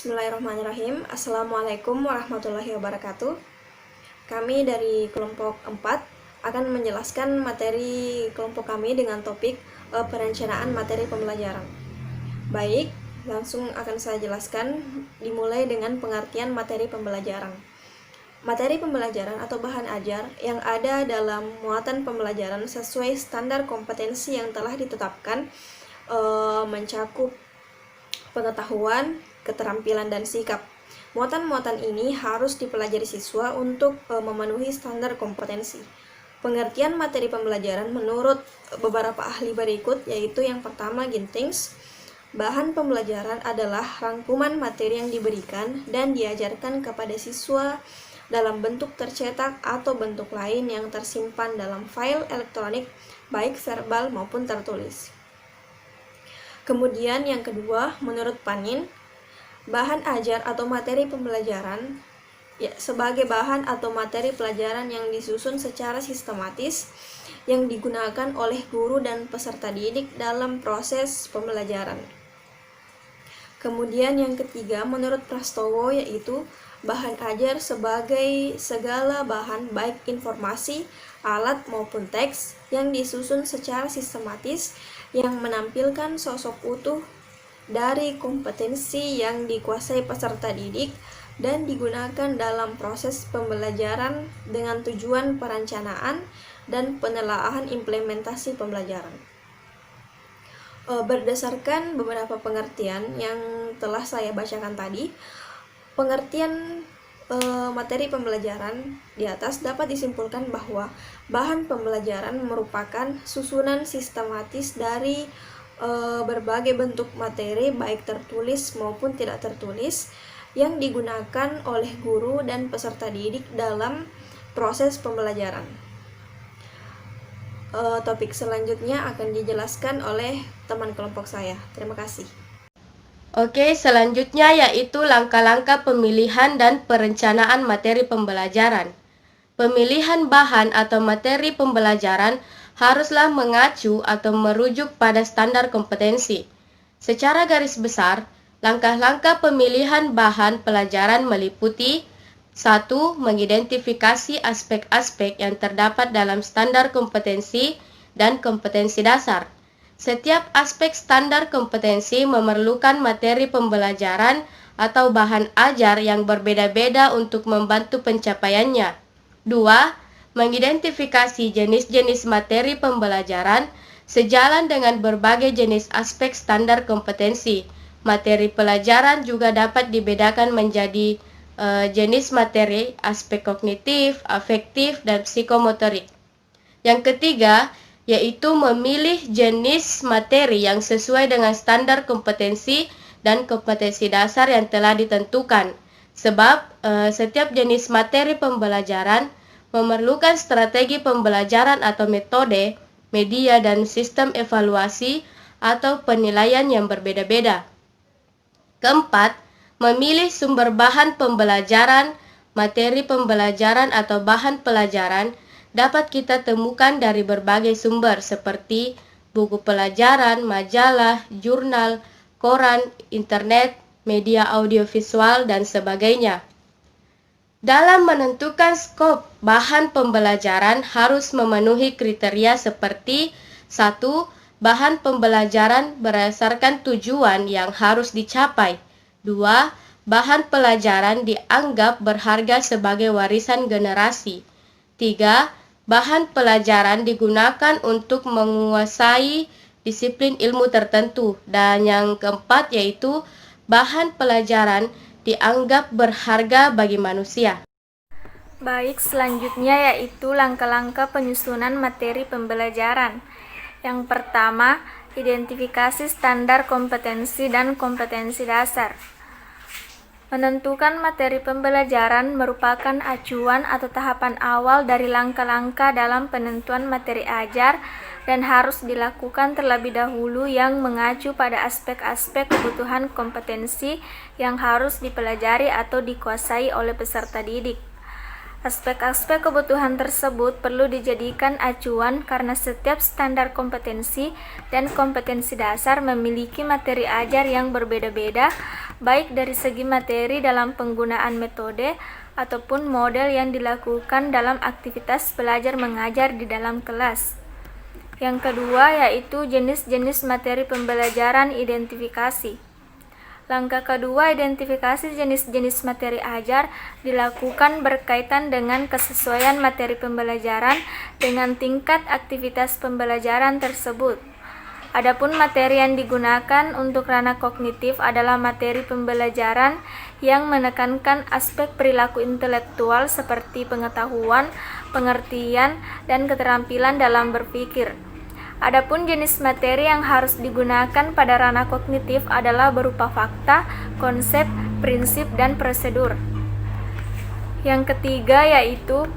Bismillahirrahmanirrahim. Assalamualaikum warahmatullahi wabarakatuh. Kami dari kelompok 4 akan menjelaskan materi kelompok kami dengan topik perencanaan materi pembelajaran. Baik, langsung akan saya jelaskan, dimulai dengan pengertian materi pembelajaran. Materi pembelajaran atau bahan ajar yang ada dalam muatan pembelajaran sesuai standar kompetensi yang telah ditetapkan mencakup pengetahuan, keterampilan, dan sikap. Muatan-muatan ini harus dipelajari siswa untuk memenuhi standar kompetensi. Pengertian materi pembelajaran menurut beberapa ahli berikut, yaitu yang pertama Gintings. Bahan pembelajaran adalah rangkuman materi yang diberikan dan diajarkan kepada siswa dalam bentuk tercetak atau bentuk lain yang tersimpan dalam file elektronik, baik verbal maupun tertulis. Kemudian yang kedua, menurut Panin, bahan ajar atau materi pembelajaran sebagai bahan atau materi pelajaran yang disusun secara sistematis yang digunakan oleh guru dan peserta didik dalam proses pembelajaran. Kemudian yang ketiga, menurut Prastowo, yaitu bahan ajar sebagai segala bahan baik informasi, alat maupun teks yang disusun secara sistematis yang menampilkan sosok utuh dari kompetensi yang dikuasai peserta didik dan digunakan dalam proses pembelajaran dengan tujuan perencanaan dan penelaahan implementasi pembelajaran. Berdasarkan beberapa pengertian yang telah saya bacakan tadi, pengertian materi pembelajaran di atas dapat disimpulkan bahwa bahan pembelajaran merupakan susunan sistematis dari berbagai bentuk materi baik tertulis maupun tidak tertulis yang digunakan oleh guru dan peserta didik dalam proses pembelajaran. Topik selanjutnya akan dijelaskan oleh teman kelompok saya. Terima kasih. Oke, selanjutnya yaitu langkah-langkah pemilihan dan perencanaan materi pembelajaran. Pemilihan bahan atau materi pembelajaran haruslah mengacu atau merujuk pada standar kompetensi. Secara garis besar, langkah-langkah pemilihan bahan pelajaran meliputi 1. Mengidentifikasi aspek-aspek yang terdapat dalam standar kompetensi dan kompetensi dasar. Setiap aspek standar kompetensi memerlukan materi pembelajaran atau bahan ajar yang berbeda-beda untuk membantu pencapaiannya. 2. Mengidentifikasi jenis-jenis materi pembelajaran sejalan dengan berbagai jenis aspek standar kompetensi. Materi pelajaran juga dapat dibedakan menjadi jenis materi, aspek kognitif, afektif, dan psikomotorik. Yang ketiga, yaitu memilih jenis materi yang sesuai dengan standar kompetensi dan kompetensi dasar yang telah ditentukan. Sebab setiap jenis materi pembelajaran memerlukan strategi pembelajaran atau metode, media, dan sistem evaluasi atau penilaian yang berbeda-beda. Keempat, memilih sumber bahan pembelajaran, materi pembelajaran atau bahan pelajaran dapat kita temukan dari berbagai sumber seperti buku pelajaran, majalah, jurnal, koran, internet, media audiovisual, dan sebagainya. Dalam menentukan skop bahan pembelajaran harus memenuhi kriteria seperti 1. Bahan pembelajaran berdasarkan tujuan yang harus dicapai. 2. Bahan pelajaran dianggap berharga sebagai warisan generasi. 3. Bahan pelajaran digunakan untuk menguasai disiplin ilmu tertentu. Dan yang keempat yaitu bahan pelajaran dianggap berharga bagi manusia. Baik, selanjutnya yaitu langkah-langkah penyusunan materi pembelajaran. Yang pertama, identifikasi standar kompetensi dan kompetensi dasar. Menentukan materi pembelajaran merupakan acuan atau tahapan awal dari langkah-langkah dalam penentuan materi ajar dan harus dilakukan terlebih dahulu yang mengacu pada aspek-aspek kebutuhan kompetensi yang harus dipelajari atau dikuasai oleh peserta didik. Aspek-aspek kebutuhan tersebut perlu dijadikan acuan karena setiap standar kompetensi dan kompetensi dasar memiliki materi ajar yang berbeda-beda baik dari segi materi dalam penggunaan metode ataupun model yang dilakukan dalam aktivitas belajar mengajar di dalam kelas. Yang kedua yaitu jenis-jenis materi pembelajaran identifikasi. Langkah kedua, identifikasi jenis-jenis materi ajar dilakukan berkaitan dengan kesesuaian materi pembelajaran dengan tingkat aktivitas pembelajaran tersebut. Adapun materi yang digunakan untuk ranah kognitif adalah materi pembelajaran yang menekankan aspek perilaku intelektual seperti pengetahuan, pengertian, dan keterampilan dalam berpikir. Adapun jenis materi yang harus digunakan pada ranah kognitif adalah berupa fakta, konsep, prinsip, dan prosedur. Yang ketiga yaitu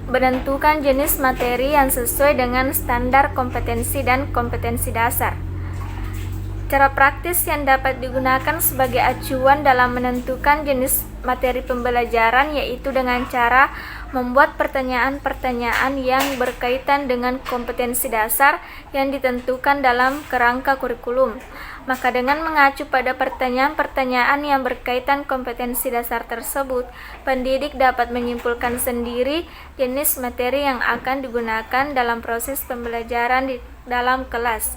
menentukan jenis materi yang sesuai dengan standar kompetensi dan kompetensi dasar. Cara praktis yang dapat digunakan sebagai acuan dalam menentukan jenis materi pembelajaran yaitu dengan cara membuat pertanyaan-pertanyaan yang berkaitan dengan kompetensi dasar yang ditentukan dalam kerangka kurikulum. Maka dengan mengacu pada pertanyaan-pertanyaan yang berkaitan kompetensi dasar tersebut, pendidik dapat menyimpulkan sendiri jenis materi yang akan digunakan dalam proses pembelajaran di dalam kelas.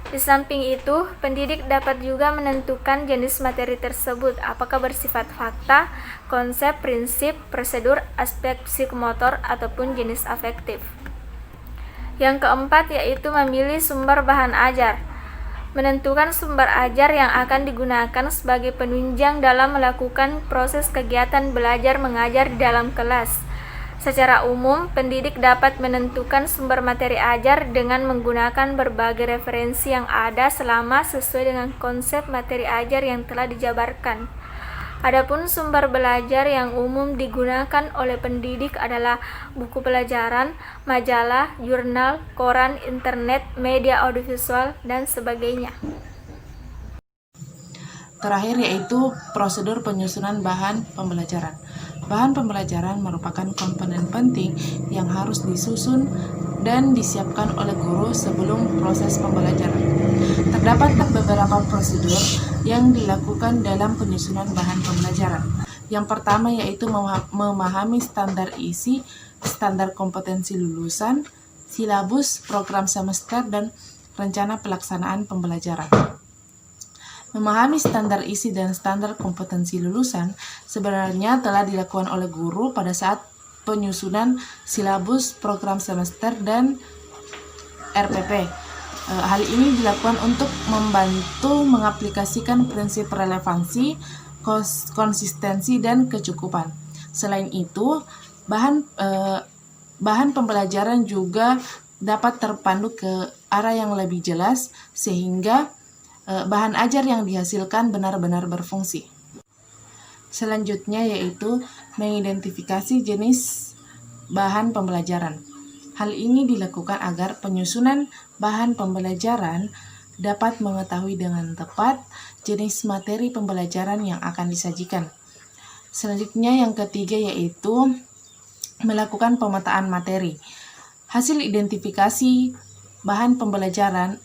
Di samping itu, pendidik dapat juga menentukan jenis materi tersebut apakah bersifat fakta, konsep, prinsip, prosedur, aspek psikomotor, ataupun jenis afektif. Yang keempat yaitu memilih sumber bahan ajar. Menentukan sumber ajar yang akan digunakan sebagai penunjang dalam melakukan proses kegiatan belajar mengajar di dalam kelas. Secara umum, pendidik dapat menentukan sumber materi ajar dengan menggunakan berbagai referensi yang ada selama sesuai dengan konsep materi ajar yang telah dijabarkan. Adapun sumber belajar yang umum digunakan oleh pendidik adalah buku pelajaran, majalah, jurnal, koran, internet, media audiovisual, dan sebagainya. Terakhir yaitu prosedur penyusunan bahan pembelajaran. Bahan pembelajaran merupakan komponen penting yang harus disusun dan disiapkan oleh guru sebelum proses pembelajaran. Terdapat beberapa prosedur yang dilakukan dalam penyusunan bahan pembelajaran. Yang pertama yaitu memahami standar isi, standar kompetensi lulusan, silabus, program semester, dan rencana pelaksanaan pembelajaran. Memahami standar isi dan standar kompetensi lulusan sebenarnya telah dilakukan oleh guru pada saat penyusunan silabus, program semester, dan RPP. Hal ini dilakukan untuk membantu mengaplikasikan prinsip relevansi, konsistensi, dan kecukupan. Selain itu, bahan pembelajaran juga dapat terpandu ke arah yang lebih jelas sehingga bahan ajar yang dihasilkan benar-benar berfungsi. Selanjutnya yaitu mengidentifikasi jenis bahan pembelajaran. Hal ini dilakukan agar penyusunan bahan pembelajaran dapat mengetahui dengan tepat jenis materi pembelajaran yang akan disajikan. Selanjutnya yang ketiga yaitu melakukan pemetaan materi. Hasil identifikasi bahan pembelajaran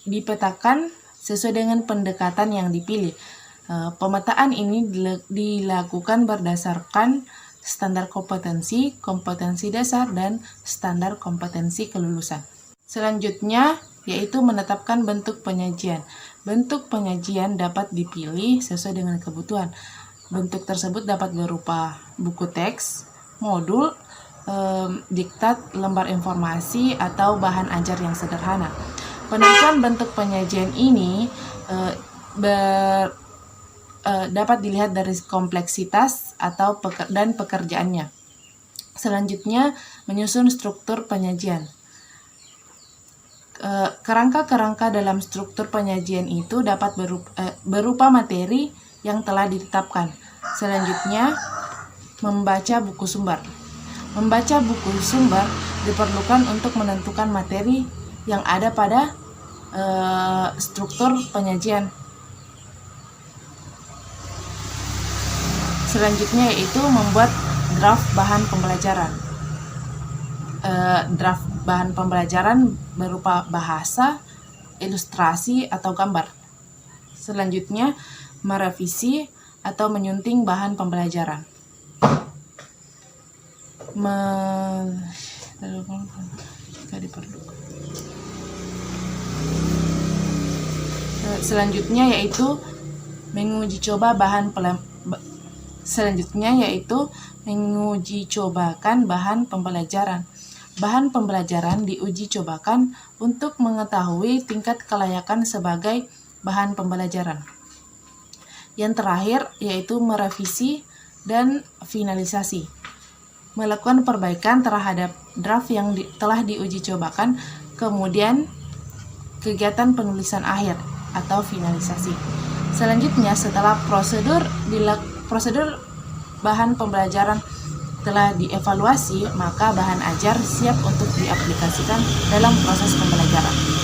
dipetakan sesuai dengan pendekatan yang dipilih. Pemetaan ini dilakukan berdasarkan standar kompetensi, kompetensi dasar, dan standar kompetensi kelulusan. Selanjutnya yaitu menetapkan bentuk penyajian. Bentuk penyajian dapat dipilih sesuai dengan kebutuhan. Bentuk tersebut dapat berupa buku teks, modul, diktat, lembar informasi, atau bahan ajar yang sederhana. Penentuan bentuk penyajian ini dapat dilihat dari kompleksitas dan pekerjaannya. Selanjutnya, menyusun struktur penyajian. Kerangka-kerangka dalam struktur penyajian itu dapat berupa materi yang telah ditetapkan. Selanjutnya, membaca buku sumber. Membaca buku sumber diperlukan untuk menentukan materi yang ada pada struktur penyajian. Selanjutnya yaitu membuat draft bahan pembelajaran. Draft bahan pembelajaran berupa bahasa, ilustrasi, atau gambar. Selanjutnya, merevisi atau menyunting bahan pembelajaran. Selanjutnya yaitu menguji cobakan bahan pembelajaran. Bahan pembelajaran diuji cobakan untuk mengetahui tingkat kelayakan sebagai bahan pembelajaran. Yang terakhir yaitu merevisi dan finalisasi. Melakukan perbaikan terhadap draft yang telah diuji cobakan, kemudian kegiatan penulisan akhir atau finalisasi. Selanjutnya, setelah prosedur bahan pembelajaran telah dievaluasi, maka bahan ajar siap untuk diaplikasikan dalam proses pembelajaran.